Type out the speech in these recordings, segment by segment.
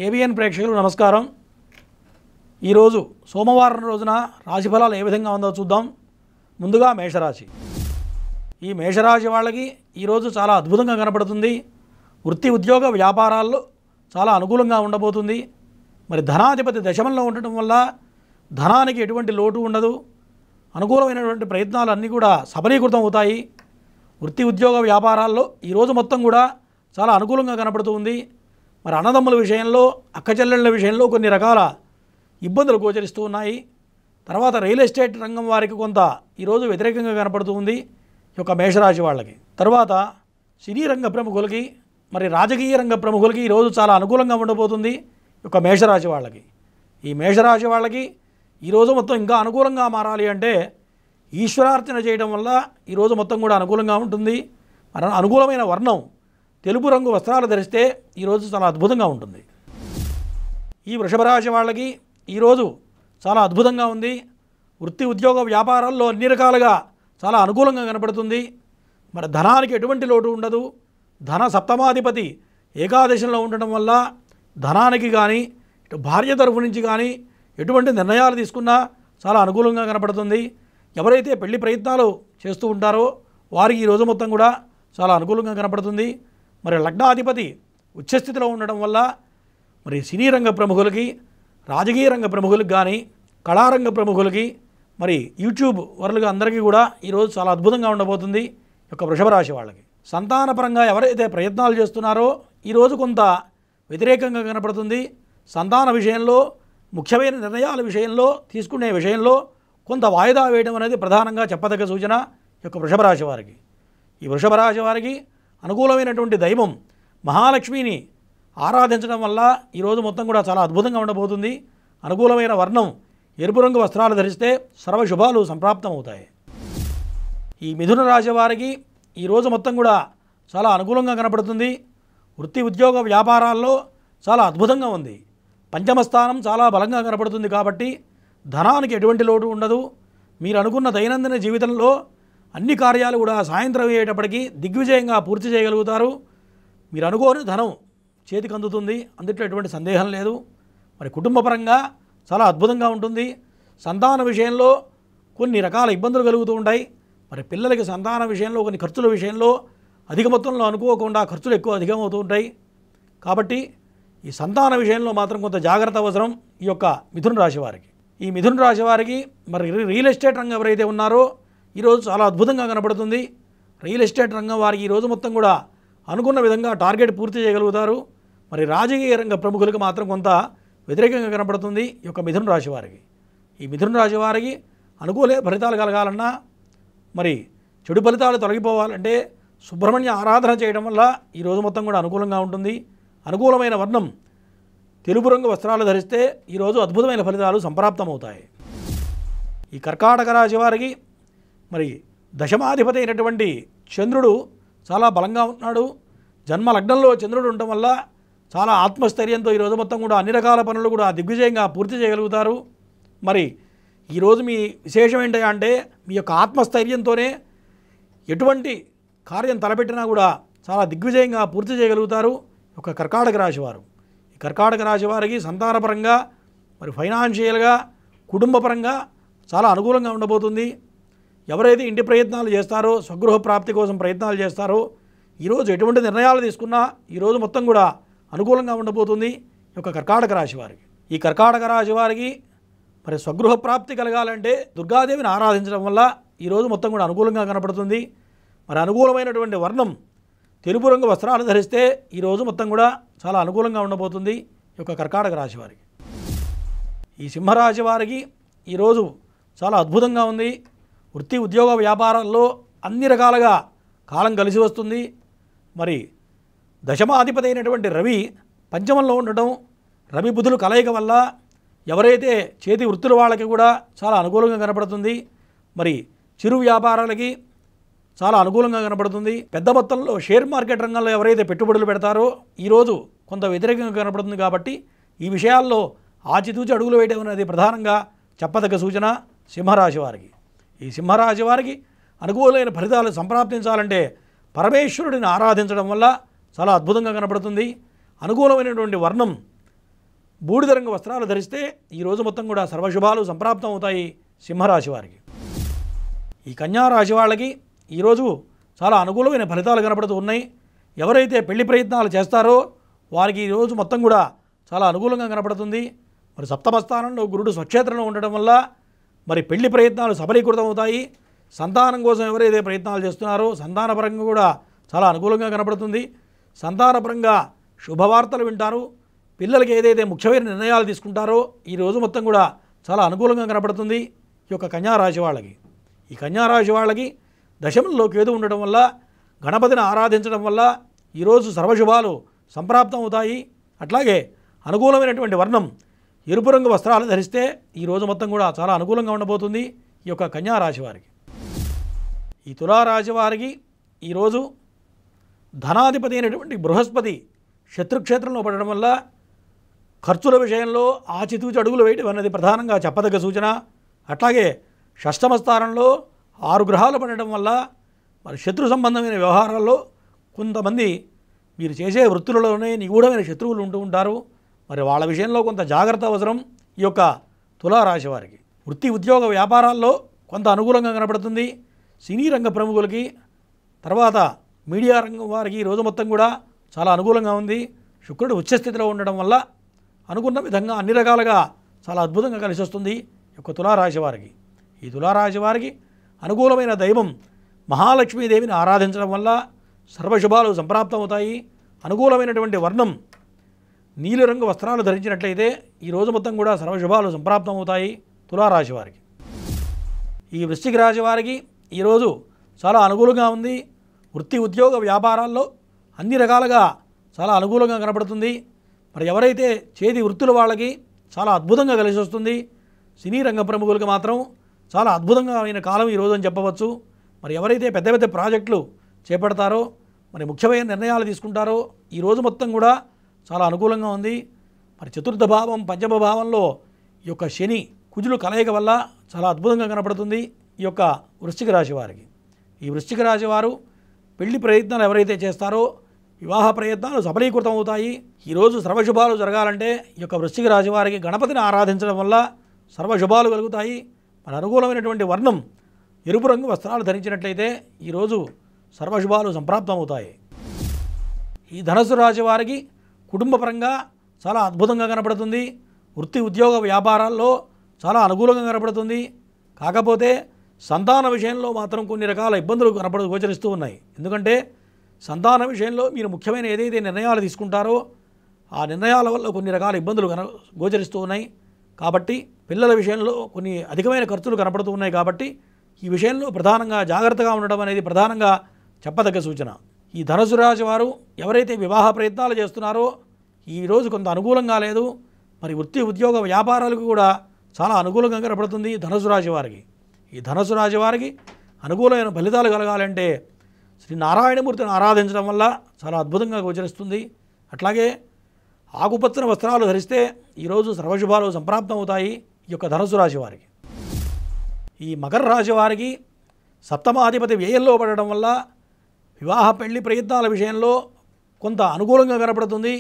ABN ప్రేక్షకులకు నమస్కారం. ఈరోజు సోమవారం రోజున రాశిఫలాలు ఏ విధంగా ఉందో చూద్దాం. ముందుగా మేషరాశి. ఈ మేషరాశి వాళ్ళకి ఈరోజు చాలా అద్భుతంగా కనపడుతుంది. వృత్తి ఉద్యోగ వ్యాపారాల్లో చాలా అనుకూలంగా ఉండబోతుంది. మరి ధనాధిపతి దశమంలో ఉండటం వల్ల ధనానికి ఎటువంటి లోటు ఉండదు. అనుకూలమైనటువంటి ప్రయత్నాలు అన్నీ కూడా సఫలీకృతం అవుతాయి. వృత్తి ఉద్యోగ వ్యాపారాల్లో ఈరోజు మొత్తం కూడా చాలా అనుకూలంగా కనపడుతూ ఉంది. మరి అన్నదమ్ముల విషయంలో, అక్కచెల్లెళ్ళ విషయంలో కొన్ని రకాల ఇబ్బందులు గోచరిస్తూ ఉన్నాయి. తర్వాత రియల్ ఎస్టేట్ రంగం వారికి కొంత ఈరోజు వ్యతిరేకంగా కనపడుతూ ఉంది ఈ యొక్క మేషరాశి వాళ్ళకి. తర్వాత సినీ రంగ ప్రముఖులకి, మరి రాజకీయ రంగ ప్రముఖులకి ఈరోజు చాలా అనుకూలంగా ఉండబోతుంది ఈ యొక్క మేషరాశి వాళ్ళకి. ఈ మేషరాశి వాళ్ళకి ఈరోజు మొత్తం ఇంకా అనుకూలంగా మారాలి అంటే ఈశ్వరార్చన చేయడం వల్ల ఈరోజు మొత్తం కూడా అనుకూలంగా ఉంటుంది. అనుకూలమైన వర్ణం తెలుపు రంగు వస్త్రాలు ధరిస్తే ఈరోజు చాలా అద్భుతంగా ఉంటుంది. ఈ వృషభ రాశి వాళ్ళకి ఈరోజు చాలా అద్భుతంగా ఉంది. వృత్తి ఉద్యోగ వ్యాపారాల్లో అన్ని రకాలుగా చాలా అనుకూలంగా కనపడుతుంది. మరి ధనానికి ఎటువంటి లోటు ఉండదు. ధన సప్తమాధిపతి ఏకాదశంలో ఉండటం వల్ల ధనానికి కానీ, ఇటు భార్య తరఫు నుంచి కానీ ఎటువంటి నిర్ణయాలు తీసుకున్నా చాలా అనుకూలంగా కనపడుతుంది. ఎవరైతే పెళ్లి ప్రయత్నాలు చేస్తూ ఉంటారో వారికి ఈరోజు మొత్తం కూడా చాలా అనుకూలంగా కనపడుతుంది. మరి లగ్నాధిపతి ఉచ్చస్థితిలో ఉండడం వల్ల మరి సినీ రంగ ప్రముఖులకి, రాజకీయ రంగ ప్రముఖులకి కానీ, కళారంగ ప్రముఖులకి, మరి యూట్యూబ్ వర్లుగా అందరికీ కూడా ఈరోజు చాలా అద్భుతంగా ఉండబోతుంది ఈ యొక్క వృషభ రాశి వాళ్ళకి. సంతానపరంగా ఎవరైతే ప్రయత్నాలు చేస్తున్నారో ఈరోజు కొంత వ్యతిరేకంగా కనపడుతుంది. సంతాన విషయంలో, ముఖ్యమైన నిర్ణయాల విషయంలో, తీసుకునే విషయంలో కొంత వాయిదా వేయడం అనేది ప్రధానంగా చెప్పదగ్గ సూచన ఈ యొక్క వృషభ రాశి వారికి. ఈ వృషభ రాశి వారికి అనుకూలమైనటువంటి దైవం మహాలక్ష్మిని ఆరాధించడం వల్ల ఈరోజు మొత్తం కూడా చాలా అద్భుతంగా ఉండబోతుంది. అనుకూలమైన వర్ణం ఎరుపు రంగు వస్త్రాలు ధరిస్తే సర్వశుభాలు సంప్రాప్తం అవుతాయి. ఈ మిథున రాశి వారికి ఈరోజు మొత్తం కూడా చాలా అనుకూలంగా కనపడుతుంది. వృత్తి ఉద్యోగ వ్యాపారాల్లో చాలా అద్భుతంగా ఉంది. పంచమ స్థానం చాలా బలంగా కనపడుతుంది కాబట్టి ధనానికి ఎటువంటి లోటు ఉండదు. మీరు అనుకున్న దైనందిన జీవితంలో అన్ని కార్యాలు కూడా సాయంత్రం అయ్యేటప్పటికీ దిగ్విజయంగా పూర్తి చేయగలుగుతారు. మీరు అనుకోని ధనం చేతికి అందుతుంది, అందుట్లో ఎటువంటి సందేహం లేదు. మరి కుటుంబపరంగా చాలా అద్భుతంగా ఉంటుంది. సంతాన విషయంలో కొన్ని రకాల ఇబ్బందులు కలుగుతూ ఉంటాయి. మరి పిల్లలకి సంతాన విషయంలో, కొన్ని ఖర్చుల విషయంలో అధిక మొత్తంలో అనుకోకుండా ఖర్చులు ఎక్కువ అధికమవుతూ ఉంటాయి. కాబట్టి ఈ సంతాన విషయంలో మాత్రం కొంత జాగ్రత్త అవసరం ఈ యొక్క మిథున రాశి వారికి. ఈ మిథున రాశి వారికి మరి రియల్ ఎస్టేట్ రంగం ఎవరైతే ఉన్నారో ఈరోజు చాలా అద్భుతంగా కనపడుతుంది. రియల్ ఎస్టేట్ రంగం వారికి ఈరోజు మొత్తం కూడా అనుకున్న విధంగా టార్గెట్ పూర్తి చేయగలుగుతారు. మరి రాజకీయ రంగ ప్రముఖులకు మాత్రం కొంత వ్యతిరేకంగా కనపడుతుంది ఈ యొక్క మిథున రాశి వారికి. ఈ మిథున రాశి వారికి అనుకూల ఫలితాలు కలగాలన్నా, మరి చెడు ఫలితాలు తొలగిపోవాలంటే సుబ్రహ్మణ్య ఆరాధన చేయడం వల్ల ఈరోజు మొత్తం కూడా అనుకూలంగా ఉంటుంది. అనుకూలమైన వర్ణం తెలుపు రంగు వస్త్రాలు ధరిస్తే ఈరోజు అద్భుతమైన ఫలితాలు సంప్రాప్తమవుతాయి. ఈ కర్కాటక రాశి వారికి మరి దశమాధిపతి అయినటువంటి చంద్రుడు చాలా బలంగా ఉన్నాడు. జన్మ లగ్నంలో చంద్రుడు ఉండటం వల్ల చాలా ఆత్మస్థైర్యంతో ఈరోజు మొత్తం కూడా అన్ని రకాల పనులు కూడా దిగ్విజయంగా పూర్తి చేయగలుగుతారు. మరి ఈరోజు మీ విశేషం ఏంటంటే మీ యొక్క ఆత్మస్థైర్యంతోనే ఎటువంటి కార్యం తలపెట్టినా కూడా చాలా దిగ్విజయంగా పూర్తి చేయగలుగుతారు ఒక కర్కాటక రాశి వారు. ఈ కర్కాటక రాశి వారికి సంతానపరంగా, మరి ఫైనాన్షియల్గా, కుటుంబపరంగా చాలా అనుకూలంగా ఉండబోతుంది. ఎవరైతే ఇంటి ప్రయత్నాలు చేస్తారో, స్వగృహ ప్రాప్తి కోసం ప్రయత్నాలు చేస్తారో ఈరోజు ఎటువంటి నిర్ణయాలు తీసుకున్నా ఈరోజు మొత్తం కూడా అనుకూలంగా ఉండబోతుంది ఈ యొక్క కర్కాటక రాశి వారికి. ఈ కర్కాటక రాశి వారికి మరి స్వగృహ ప్రాప్తి కలగాలంటే దుర్గాదేవిని ఆరాధించడం వల్ల ఈరోజు మొత్తం కూడా అనుకూలంగా కనపడుతుంది. మరి అనుకూలమైనటువంటి వర్ణం తెలుపు రంగు వస్త్రాలు ధరిస్తే ఈరోజు మొత్తం కూడా చాలా అనుకూలంగా ఉండబోతుంది ఈ యొక్క కర్కాటక రాశి వారికి. ఈ సింహరాశి వారికి ఈరోజు చాలా అద్భుతంగా ఉంది. వృత్తి ఉద్యోగ వ్యాపారాల్లో అన్ని రకాలుగా కాలం కలిసి వస్తుంది. మరి దశమాధిపతి అయినటువంటి రవి పంచమంలో ఉండటం, రవి బుధులు కలయిక వల్ల ఎవరైతే చేతి వృత్తుల వాళ్ళకి కూడా చాలా అనుకూలంగా కనపడుతుంది. మరి చిరు వ్యాపారాలకి చాలా అనుకూలంగా కనపడుతుంది. పెద్ద మొత్తంలో షేర్ మార్కెట్ రంగంలో ఎవరైతే పెట్టుబడులు పెడతారో ఈరోజు కొంత వ్యతిరేకంగా కనపడుతుంది. కాబట్టి ఈ విషయాల్లో ఆచితూచి అడుగులు వేయడం అనేది ప్రధానంగా చెప్పదగ్గ సూచన సింహరాశి వారికి. ఈ సింహరాశి వారికి అనుకూలమైన ఫలితాలు సంప్రాప్తించాలంటే పరమేశ్వరుడిని ఆరాధించడం వల్ల చాలా అద్భుతంగా కనపడుతుంది. అనుకూలమైనటువంటి వర్ణం బూడిద రంగు వస్త్రాలు ధరిస్తే ఈరోజు మొత్తం కూడా సర్వశుభాలు సంప్రాప్తం అవుతాయి సింహరాశి వారికి. ఈ కన్యా రాశి వాళ్ళకి ఈరోజు చాలా అనుకూలమైన ఫలితాలు కనపడుతూ ఉన్నాయి. ఎవరైతే పెళ్లి ప్రయత్నాలు చేస్తారో వారికి ఈరోజు మొత్తం కూడా చాలా అనుకూలంగా కనపడుతుంది. మరి సప్తమ స్థానంలో గురుడు స్వక్షేత్రంలో ఉండడం వల్ల మరి పెళ్లి ప్రయత్నాలు సఫలీకృతం అవుతాయి. సంతానం కోసం ఎవరైతే ప్రయత్నాలు చేస్తున్నారో సంతానపరంగా కూడా చాలా అనుకూలంగా కనపడుతుంది. సంతానపరంగా శుభవార్తలు వింటారు. పిల్లలకి ఏదైతే ముఖ్యమైన నిర్ణయాలు తీసుకుంటారో ఈరోజు మొత్తం కూడా చాలా అనుకూలంగా కనపడుతుంది ఈ యొక్క కన్యారాశి వాళ్ళకి. ఈ కన్యారాశి వాళ్ళకి దశమంలో కేతు ఉండడం వల్ల గణపతిని ఆరాధించడం వల్ల ఈరోజు సర్వశుభాలు సంప్రాప్తం అవుతాయి. అట్లాగే అనుకూలమైనటువంటి వర్ణం ఎరుపు రంగు వస్త్రాలు ధరిస్తే ఈరోజు మొత్తం కూడా చాలా అనుకూలంగా ఉండబోతుంది ఈ యొక్క కన్యారాశి వారికి. ఈ తులారాశి వారికి ఈరోజు ధనాధిపతి అయినటువంటి బృహస్పతి శత్రుక్షేత్రంలో పడడం వల్ల ఖర్చుల విషయంలో ఆచితూచి అడుగులు వేయడం అన్నది ప్రధానంగా చెప్పదగ్గ సూచన. అట్లాగే షష్టమ స్థానంలో 6 గ్రహాలు పడడం వల్ల మరి శత్రు సంబంధమైన వ్యవహారాల్లో కొంతమంది మీరు చేసే వృత్తులలోనే నిగూఢమైన శత్రువులు ఉంటూ ఉంటారు. మరి వాళ్ళ విషయంలో కొంత జాగ్రత్త అవసరం ఈ యొక్క తులారాశి వారికి. వృత్తి ఉద్యోగ వ్యాపారాల్లో కొంత అనుకూలంగా కనపడుతుంది. సినీ రంగ ప్రముఖులకి తర్వాత మీడియా రంగం వారికి ఈరోజు మొత్తం కూడా చాలా అనుకూలంగా ఉంది. శుక్రుడు ఉచ్చస్థితిలో ఉండడం వల్ల అనుకున్న విధంగా అన్ని రకాలుగా చాలా అద్భుతంగా కలిసి వస్తుంది ఈ యొక్క తులారాశి వారికి. ఈ తులారాశి వారికి అనుకూలమైన దైవం మహాలక్ష్మీదేవిని ఆరాధించడం వల్ల సర్వశుభాలు సంప్రాప్తం అవుతాయి. అనుకూలమైనటువంటి వర్ణం నీలిరంగు వస్త్రాలు ధరించినట్లయితే ఈరోజు మొత్తం కూడా సర్వశుభాలు సంప్రాప్తం అవుతాయి తులారాశి వారికి. ఈ వృశ్చిక రాశి వారికి ఈరోజు చాలా అనుకూలంగా ఉంది. వృత్తి ఉద్యోగ వ్యాపారాల్లో అన్ని రకాలుగా చాలా అనుకూలంగా కనపడుతుంది. మరి ఎవరైతే చేతి వృత్తుల వాళ్ళకి చాలా అద్భుతంగా కలిసి వస్తుంది. సినీ రంగ ప్రముఖులకు మాత్రం చాలా అద్భుతంగా అయిన కాలం ఈరోజు అని చెప్పవచ్చు. మరి ఎవరైతే పెద్ద పెద్ద ప్రాజెక్టులు చేపడతారో మరి ముఖ్యమైన నిర్ణయాలు తీసుకుంటారో ఈరోజు మొత్తం కూడా చాలా అనుకూలంగా ఉంది. మరి చతుర్థ భావం పంచమ భావంలో ఈ యొక్క శని కుజులు కలయిక వల్ల చాలా అద్భుతంగా కనపడుతుంది ఈ యొక్క వృశ్చిక రాశి వారికి. ఈ వృశ్చిక రాశి వారు పెళ్లి ప్రయత్నాలు ఎవరైతే చేస్తారో వివాహ ప్రయత్నాలు సఫలీకృతం అవుతాయి. ఈరోజు సర్వశుభాలు జరగాలంటే ఈ యొక్క వృశ్చిక రాశి వారికి గణపతిని ఆరాధించడం వల్ల సర్వశుభాలు కలుగుతాయి. మన అనుకూలమైనటువంటి వర్ణం ఎరుపు రంగు వస్త్రాలు ధరించినట్లయితే ఈరోజు సర్వశుభాలు సంప్రాప్తం అవుతాయి. ఈ ధనుసు రాశి వారికి కుటుంబపరంగా చాలా అద్భుతంగా కనపడుతుంది. వృత్తి ఉద్యోగ వ్యాపారాల్లో చాలా అనుకూలంగా కనపడుతుంది. కాకపోతే సంతాన విషయంలో మాత్రం కొన్ని రకాల ఇబ్బందులు గోచరిస్తూ ఉన్నాయి. ఎందుకంటే సంతాన విషయంలో మీరు ముఖ్యమైన ఏదైతే నిర్ణయాలు తీసుకుంటారో ఆ నిర్ణయాల వల్ల కొన్ని రకాల ఇబ్బందులు గోచరిస్తూ ఉన్నాయి. కాబట్టి పిల్లల విషయంలో కొన్ని అధికమైన ఖర్చులు కనపడుతూ ఉన్నాయి. కాబట్టి ఈ విషయంలో ప్రధానంగా జాగ్రత్తగా ఉండడం అనేది ప్రధానంగా చెప్పదగ్గ సూచన. ఈ ధనుసు రాశి వారు ఎవరైతే వివాహ ప్రయత్నాలు చేస్తున్నారో ఈరోజు కొంత అనుకూలంగా లేదు. మరి వృత్తి ఉద్యోగ వ్యాపారాలకు కూడా చాలా అనుకూలంగా కనపడుతుంది ధనుసు రాశి వారికి. ఈ ధనుసు రాశి వారికి అనుకూలమైన ఫలితాలు కలగాలంటే శ్రీ నారాయణమూర్తిని ఆరాధించడం వల్ల చాలా అద్భుతంగా గోచరిస్తుంది. అట్లాగే ఆకుపచ్చని వస్త్రాలు ధరిస్తే ఈరోజు సర్వశుభాలు సంప్రాప్తం అవుతాయి ఈ యొక్క ధనుసు రాశి వారికి. ఈ మకర రాశి వారికి సప్తమాధిపతి వ్యయంలో పడడం వల్ల వివాహ పెళ్లి ప్రయత్నాల విషయంలో కొంత అనుకూలంగా కనపడుతుంది.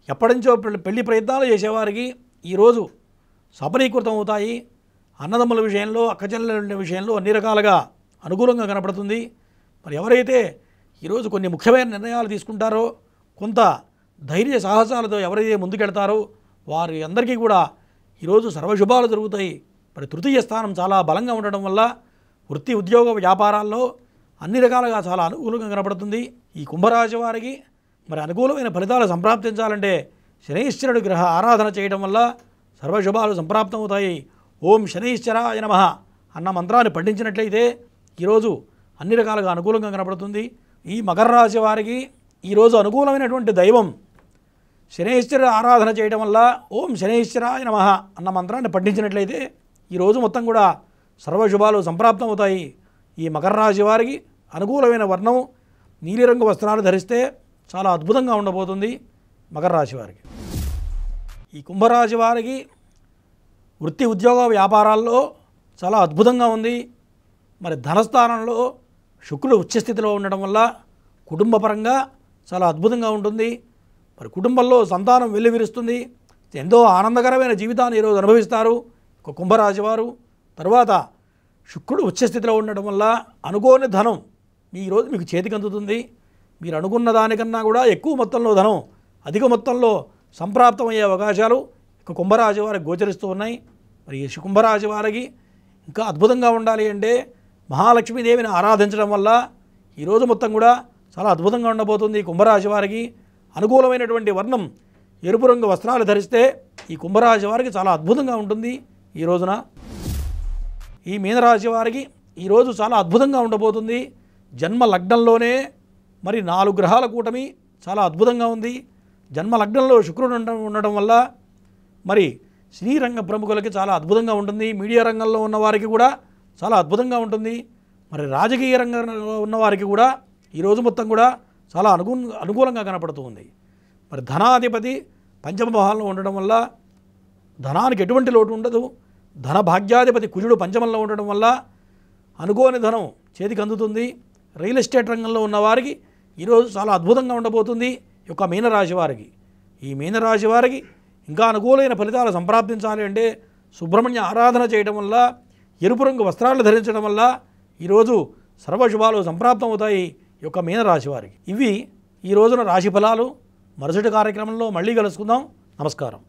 ఎప్పటి నుంచో పెళ్లి ప్రయత్నాలు చేసేవారికి ఈరోజు సఫలీకృతం అవుతాయి. అన్నదమ్ముల విషయంలో అక్కచెల్లెల విషయంలో అన్ని రకాలుగా అనుకూలంగా కనపడుతుంది. మరి ఎవరైతే ఈరోజు కొన్ని ముఖ్యమైన నిర్ణయాలు తీసుకుంటారో కొంత ధైర్య సాహసాలతో ఎవరైతే ముందుకెళ్తారో వారి అందరికీ కూడా ఈరోజు సర్వశుభాలు జరుగుతాయి. మరి తృతీయ స్థానం చాలా బలంగా ఉండడం వల్ల వృత్తి ఉద్యోగ వ్యాపారాల్లో అన్ని రకాలుగా చాలా అనుకూలంగా కనపడుతుంది. ఈ కుంభరాశి వారికి మరి అనుకూలమైన ఫలితాలు సంప్రాప్తించాలంటే శనైశ్వరుడి గ్రహ ఆరాధన చేయడం వల్ల సర్వశుభాలు సంప్రాప్తం అవుతాయి. ఓం శనైశ్వరాయ నమః అన్న మంత్రాన్ని పఠించినట్లయితే ఈరోజు అన్ని రకాలుగా అనుకూలంగా కనపడుతుంది. ఈ మకర రాశి వారికి ఈరోజు అనుకూలమైనటువంటి దైవం శనైశ్వర ఆరాధన చేయడం వల్ల ఓం శనైశ్వరాయ నమః అన్న మంత్రాన్ని పఠించినట్లయితే ఈరోజు మొత్తం కూడా సర్వశుభాలు సంప్రాప్తం అవుతాయి. ఈ మకర రాశి వారికి అనుకూలమైన వర్ణం నీలిరంగు వస్త్రాలు ధరిస్తే చాలా అద్భుతంగా ఉండబోతుంది మకర రాశి వారికి. ఈ కుంభరాశి వారికి వృత్తి ఉద్యోగ వ్యాపారాల్లో చాలా అద్భుతంగా ఉంది. మరి ధనస్థానంలో శుక్రుడు ఉచ్చస్థితిలో ఉండడం వల్ల కుటుంబపరంగా చాలా అద్భుతంగా ఉంటుంది. మరి కుటుంబంలో సంతానం వెల్లివిరుస్తుంది. ఎంతో ఆనందకరమైన జీవితాన్ని ఈరోజు అనుభవిస్తారు ఒక కుంభరాశి వారు. తర్వాత శుక్రుడు ఉచ్చస్థితిలో ఉండడం వల్ల అనుకోని ధనం ఈరోజు మీకు చేతికి అందుతుంది. మీరు అనుకున్న దానికన్నా కూడా ఎక్కువ మొత్తంలో ధనం అధిక మొత్తంలో సంప్రాప్తమయ్యే అవకాశాలు ఇక కుంభరాశి వారికి గోచరిస్తూ ఉన్నాయి. మరి ఈ కుంభరాశి వారికి ఇంకా అద్భుతంగా ఉండాలి అంటే మహాలక్ష్మీదేవిని ఆరాధించడం వల్ల ఈరోజు మొత్తం కూడా చాలా అద్భుతంగా ఉండబోతుంది. కుంభరాశి వారికి అనుకూలమైనటువంటి వర్ణం ఎరుపు రంగు వస్త్రాలు ధరిస్తే ఈ కుంభరాశి వారికి చాలా అద్భుతంగా ఉంటుంది. ఈ రోజున ఈ మీనరాశి వారికి ఈరోజు చాలా అద్భుతంగా ఉండబోతుంది. జన్మ లగ్నంలోనే మరి 4 గ్రహాల కూటమి చాలా అద్భుతంగా ఉంది. జన్మ లగ్నంలో శుక్రుడు ఉండడం వల్ల మరి శ్రీరంగ ప్రముఖులకి చాలా అద్భుతంగా ఉంటుంది. మీడియా రంగంలో ఉన్నవారికి కూడా చాలా అద్భుతంగా ఉంటుంది. మరి రాజకీయ రంగంలో ఉన్నవారికి కూడా ఈరోజు మొత్తం కూడా చాలా అనుకూలంగా కనపడుతూ ఉంది. మరి ధనాధిపతి పంచమ భావంలో ఉండడం వల్ల ధనానికి ఎటువంటి లోటు ఉండదు. ధన భాగ్యాధిపతి కుజుడు పంచమంలో ఉండడం వల్ల అనుకోని ధనం చేతికి అందుతుంది. రియల్ ఎస్టేట్ రంగంలో ఉన్నవారికి ఈరోజు చాలా అద్భుతంగా ఉండబోతుంది ఈ యొక్క మీనరాశి వారికి. ఈ మీనరాశి వారికి ఇంకా అనుకూలమైన ఫలితాలు సంప్రాప్తించాలి అంటే సుబ్రహ్మణ్య ఆరాధన చేయడం వల్ల ఎరుపు రంగు వస్త్రాలు ధరించడం వల్ల ఈరోజు సర్వశుభాలు సంప్రాప్తం అవుతాయి ఈ యొక్క మీనరాశి వారికి. ఇవి ఈ రోజున రాశి ఫలాలు. మరుసటి కార్యక్రమంలో మళ్ళీ కలుసుకుందాం. నమస్కారం.